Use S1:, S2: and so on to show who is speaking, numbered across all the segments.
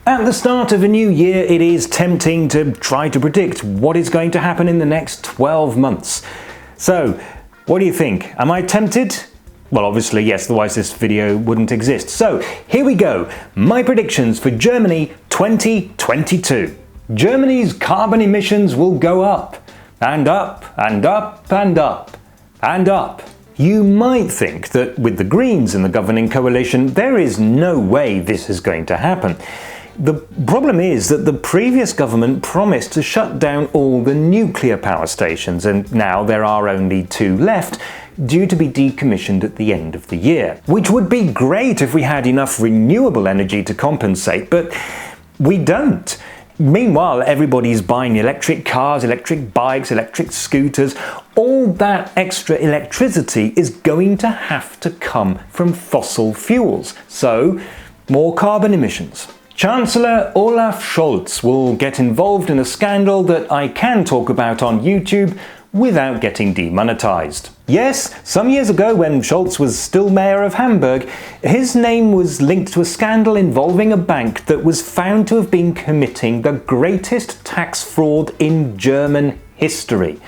S1: At the start of a new year, it is tempting to try to predict what is going to happen in the next 12 months. So, what do you think? Am I tempted? Well, obviously, yes, otherwise this video wouldn't exist. So, here we go. My predictions for Germany 2022. Germany's carbon emissions will go up, and up, and up, and up, and up. You might think that with the Greens in the governing coalition, there is no way this is going to happen. The problem is that the previous government promised to shut down all the nuclear power stations, and now there are only 2 left, due to be decommissioned at the end of the year. Which would be great if we had enough renewable energy to compensate, but we don't. Meanwhile, everybody's buying electric cars, electric bikes, electric scooters. All that extra electricity is going to have to come from fossil fuels. So, more carbon emissions. Chancellor Olaf Scholz will get involved in a scandal that I can talk about on YouTube without getting demonetized. Yes, some years ago when Scholz was still mayor of Hamburg, his name was linked to a scandal involving a bank that was found to have been committing the greatest tax fraud in German history.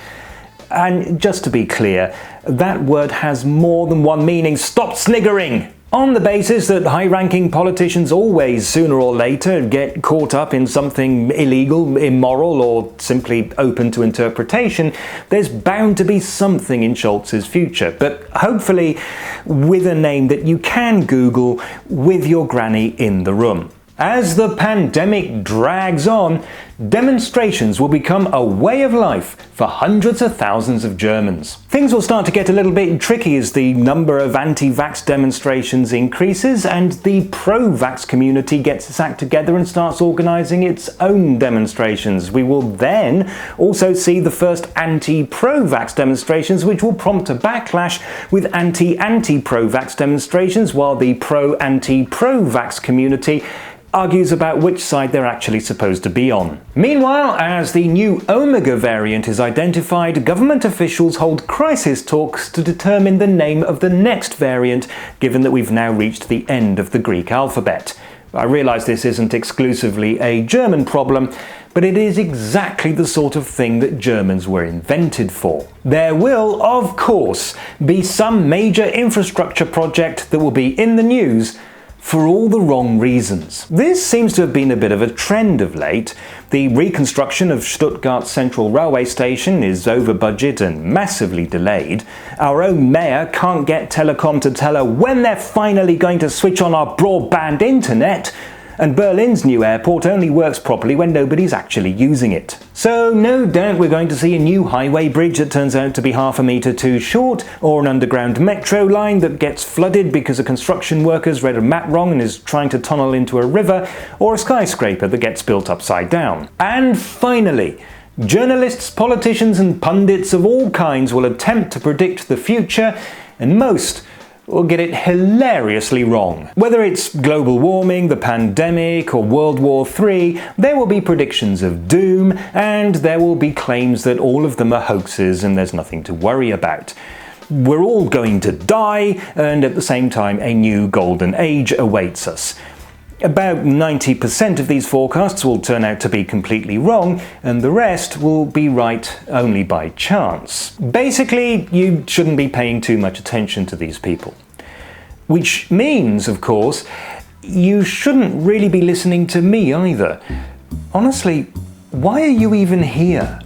S1: And just to be clear, that word has more than one meaning. Stop sniggering! On the basis that high-ranking politicians always, sooner or later, get caught up in something illegal, immoral, or simply open to interpretation, there's bound to be something in Scholz's future, but hopefully with a name that you can Google with your granny in the room. As the pandemic drags on, demonstrations will become a way of life for hundreds of thousands of Germans. Things will start to get a little bit tricky as the number of anti-vax demonstrations increases and the pro-vax community gets its act together and starts organising its own demonstrations. We will then also see the first anti-pro-vax demonstrations, which will prompt a backlash with anti-pro-vax demonstrations, while the pro-anti-pro-vax community argues about which side they're actually supposed to be on. Meanwhile, as the new Omega variant is identified, government officials hold crisis talks to determine the name of the next variant, given that we've now reached the end of the Greek alphabet. I realise this isn't exclusively a German problem, but it is exactly the sort of thing that Germans were invented for. There will, of course, be some major infrastructure project that will be in the news for all the wrong reasons. This seems to have been a bit of a trend of late. The reconstruction of Stuttgart's central railway station is over budget and massively delayed. Our own mayor can't get Telecom to tell her when they're finally going to switch on our broadband internet. And Berlin's new airport only works properly when nobody's actually using it. So no doubt we're going to see a new highway bridge that turns out to be half a metre too short, or an underground metro line that gets flooded because a construction worker's read a map wrong and is trying to tunnel into a river, or a skyscraper that gets built upside down. And finally, journalists, politicians and pundits of all kinds will attempt to predict the future, and most will get it hilariously wrong. Whether it's global warming, the pandemic, or World War III, there will be predictions of doom, and there will be claims that all of them are hoaxes and there's nothing to worry about. We're all going to die, and at the same time a new golden age awaits us. About 90% of these forecasts will turn out to be completely wrong, and the rest will be right only by chance. Basically, you shouldn't be paying too much attention to these people. Which means, of course, you shouldn't really be listening to me either. Honestly, why are you even here?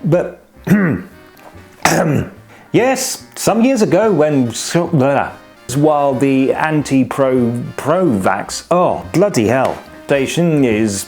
S1: But, yes, some years ago when while the anti-pro-vax, oh bloody hell, station is